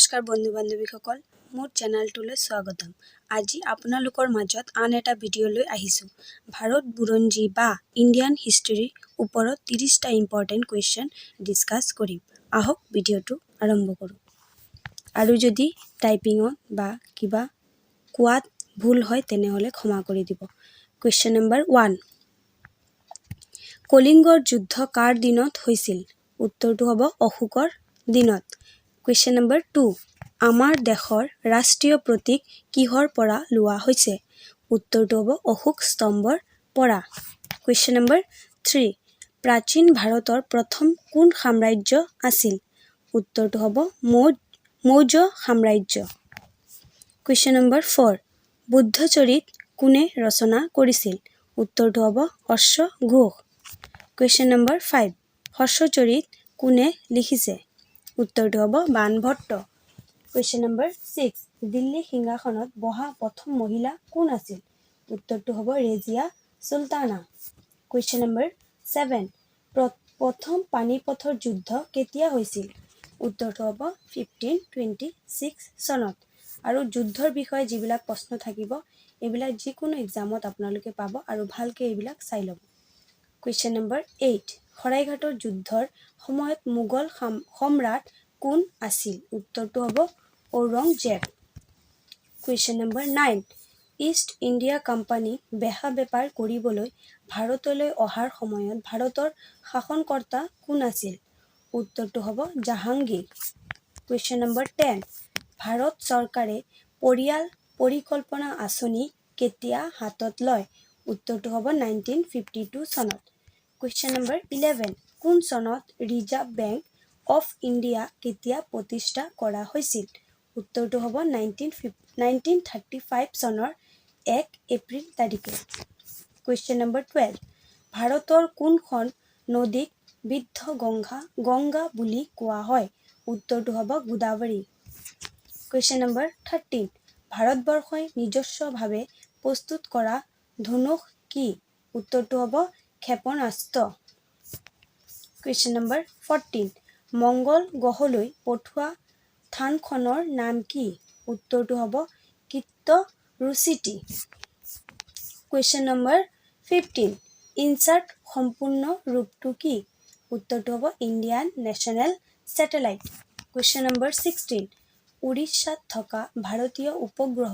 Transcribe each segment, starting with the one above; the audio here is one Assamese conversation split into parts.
নমস্কাৰ বন্ধু বান্ধৱীসকল, মোৰ চেনেলটোলৈ স্বাগতম। আজি আপোনালোকৰ মাজত আন এটা ভিডিঅ' লৈ আহিছোঁ। ভাৰত বুৰঞ্জী বা ইণ্ডিয়ান হিষ্ট্ৰীৰ ওপৰত 30টা ইম্পৰ্টেণ্ট কুৱেশ্যন ডিছকাছ কৰিম। আহক ভিডিঅ'টো আৰম্ভ কৰোঁ। আৰু যদি টাইপিঙত বা কিবা কোৱাত ভুল হয় তেনেহ'লে ক্ষমা কৰি দিব। কুৱেশ্যন নম্বৰ 1, কলিংগৰ যুদ্ধ কাৰ দিনত হৈছিল? উত্তৰটো হ'ব অশোকৰ দিনত। কুৱেশ্যন নম্বৰ 2, আমাৰ দেশৰ ৰাষ্ট্ৰীয় প্ৰতীক কিহৰ পৰা লোৱা হৈছে? উত্তৰটো হ'ব অশোক স্তম্ভৰ পৰা। কুৱেশ্যন নম্বৰ 3, প্ৰাচীন ভাৰতৰ প্ৰথম কোন সাম্ৰাজ্য আছিল? উত্তৰটো হ'ব মৌৰ্য সাম্ৰাজ্য। কুৱেশ্যন নম্বৰ 4, বুদ্ধচৰিত কোনে ৰচনা কৰিছিল? উত্তৰটো হ'ব অশ্বঘোষ। কুৱেশ্যন নম্বৰ 5, হৰ্ষচৰিত কোনে লিখিছে? উত্তৰটো হ'ব বাণভট্ট। কুৱেশ্যন নম্বৰ 6, দিল্লী সিংহাসনত বহা প্ৰথম মহিলা কোন আছিল? উত্তৰটো হ'ব ৰেজিয়া চুলতানা। কুৱেশ্যন নম্বৰ 7, প্ৰথম পানিপথৰ যুদ্ধ কেতিয়া হৈছিল? উত্তৰটো হ'ব 1526 চনত। আৰু যুদ্ধৰ বিষয়ে যিবিলাক প্ৰশ্ন থাকিব এইবিলাক যিকোনো এক্সামত আপোনালোকে পাব আৰু ভালকৈ এইবিলাক চাই ল'ব। কুৱেশ্যন নম্বৰ 8, শৰাইঘাটৰ যুদ্ধৰ সময়ত মোগল সম্ৰাট কোন আছিল? উত্তৰটো হ'ব Aurangzeb. Question number 9, east India company বেহা বেপাৰ কৰিবলৈ ভাৰতলৈ অহাৰ সময়ত ভাৰতৰ শাসনকৰ্তা কোন আছিল? উত্তৰটো হ'ব জাহাংগীৰ। কুৱেশ্যন নম্বৰ 10, ভাৰত চৰকাৰে পৰিয়াল পৰিকল্পনা আঁচনি কেতিয়া হাতত লয়? উত্তৰটো হ'ব 1952 চনত। কুৱেশ্যন নম্বৰ 11, কোন চনত ৰিজাৰ্ভ বেংক অফ ইণ্ডিয়া কেতিয়া প্ৰতিষ্ঠা কৰা হৈছিল? উত্তৰটো হ'ব 1935 চনৰ 1 এপ্ৰিল তাৰিখে। কুৱেশ্যন নম্বৰ 12, ভাৰতৰ কোনখন নদীক বৃদ্ধ গংগা বুলি কোৱা হয়? উত্তৰটো হ'ব গোদাৱৰী। কুৱেশ্যন নম্বৰ 13, ভাৰতবৰ্ষই নিজস্বভাৱে প্ৰস্তুত কৰা ধনুষ কি? উত্তৰটো হ'ব ক্ষেপণাস্ত্ৰ। কুৱেশ্যন নম্বৰ 14, মংগল গ্ৰহলৈ পঠোৱা স্থানখনৰ নাম কি? উত্তৰটো হ'ব কৃতৰুচিটি। কুৱেশ্যন নম্বৰ 15, ইনচাৰ্ট সম্পূৰ্ণ ৰূপটো কি? উত্তৰটো হ'ব Indian national satellite. Question number 16, উৰিষ্যাত থকা ভাৰতীয় উপগ্ৰহ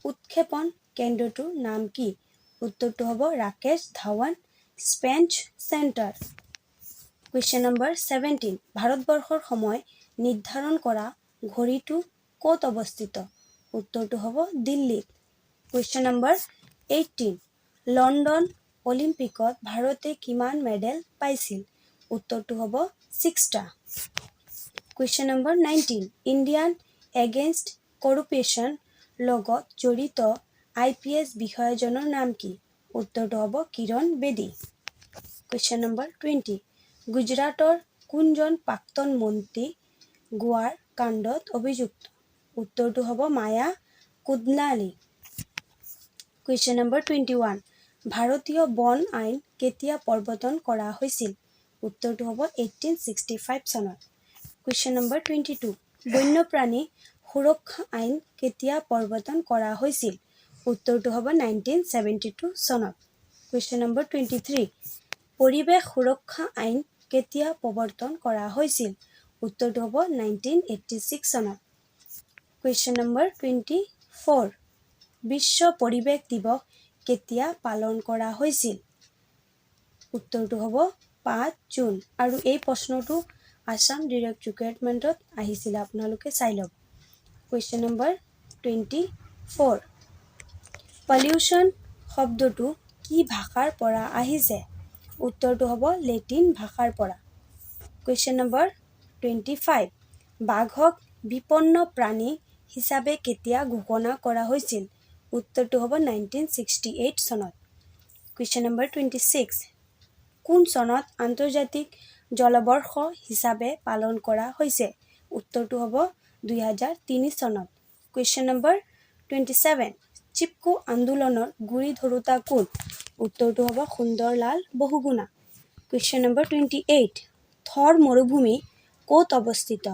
উৎক্ষেপণ কেন্দ্ৰটোৰ নাম কি? উত্তৰটো হ'ব Rakesh Dhawan space centre. Question number 17, ভাৰতবৰ্ষৰ সময় নিৰ্ধাৰণ কৰা ঘড়ীটো ক'ত অৱস্থিত? উত্তৰটো হ'ব দিল্লীত। কুৱেশ্যন নম্বৰ 18, লণ্ডন অলিম্পিকত ভাৰতে কিমান মেডেল পাইছিল? উত্তৰটো হ'ব 6টা। Question number 19, Indian against corruption লগত জড়িত IPS বিষয়াজনৰ নাম কি? উত্তৰটো হ'ব কিৰণ বেদী। কুৱেশ্যন নম্বৰ 20, গুজৰাটৰ কোনজন প্ৰাক্তন মন্ত্ৰী গোৱাৰ কাণ্ডত অভিযুক্ত? উত্তৰটো হ'ব মায়া কোদলানী। কুৱেশ্যন নম্বৰ 21, ভাৰতীয় বন আইন কেতিয়া প্ৰৱৰ্তন কৰা হৈছিল? উত্তৰটো হ'ব 1865 চনত। কুৱেশ্যন নম্বৰ 22, বন্যপ্ৰাণী সুৰক্ষা আইন কেতিয়া প্ৰৱৰ্তন কৰা হৈছিল? উত্তৰটো হ'ব 1972 চনত। কুৱেশ্যন নম্বৰ 23, পৰিৱেশ সুৰক্ষা আইন কেতিয়া প্ৰৱৰ্তন কৰা হৈছিল? উত্তৰটো হ'ব 1986 চনত। কুৱেশ্যন নম্বৰ 24, বিশ্ব পৰিৱেশ দিৱস কেতিয়া পালন কৰা হৈছিল? উত্তৰটো হ'ব 5 জুন। আৰু এই প্ৰশ্নটো আছাম ডিৰেক্ট ৰিক্ৰুইটমেণ্টত আহিছিলে, আপোনালোকে চাই ল'ব। কুৱেশ্যন নম্বৰ 24, পলিউশ্যন শব্দটো কি ভাষাৰ পৰা আহিছে? উত্তৰটো হ'ব লেটিন ভাষাৰ পৰা। কুৱেশ্যন নম্বৰ 25, বাঘক বিপন্ন প্ৰাণী হিচাপে কেতিয়া ঘোষণা কৰা হৈছিল? উত্তৰটো হ'ব 1968 চনত। কুৱেশ্যন নম্বৰ 26, কোন চনত আন্তৰ্জাতিক জলবৰ্ষ হিচাপে পালন কৰা হৈছে? উত্তৰটো হ'ব 2003 চনত। কুৱেশ্যন নম্বৰ 27, চিপকো আন্দোলনৰ গুৰি ধৰোঁতা কোন? উত্তৰটো হ'ব সুন্দৰলাল বহুগুণা। কুৱেশ্যন নম্বৰ 28, থৰ মৰুভূমি ক'ত অৱস্থিত?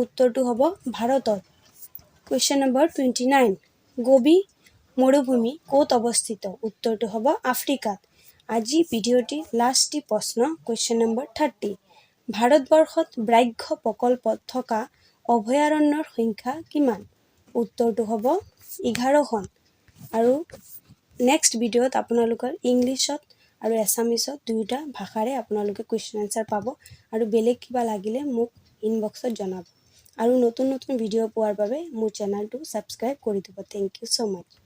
উত্তৰটো হ'ব ভাৰতত। কুৱেশ্যন নম্বৰ 29 গোবি মৰুভূমি ক'ত অৱস্থিত? উত্তৰটো হ'ব আফ্ৰিকাত। আজি ভিডিঅ'টিৰ লাষ্টটি প্ৰশ্ন কুৱেশ্যন নম্বৰ 30 ভাৰতবৰ্ষত ব্যাঘ্ৰ প্ৰকল্পত থকা অভয়াৰণ্যৰ সংখ্যা কিমান? উত্তৰটো হ'ব 11খন। আৰু নেক্সট ভিডিঅ'ত আপোনালোকৰ ইংলিছত আৰু এছামিছত দুয়োটা ভাষাৰে আপোনালোকে কুৱেশ্যন এনচাৰ পাব। আৰু বেলেগ কিবা লাগিলে মোক ইনবক্সত জনাব। আৰু নতুন নতুন ভিডিঅ' পোৱাৰ বাবে মোৰ চেনেলটো ছাবস্ক্ৰাইব কৰি দিব। Thank you so' much.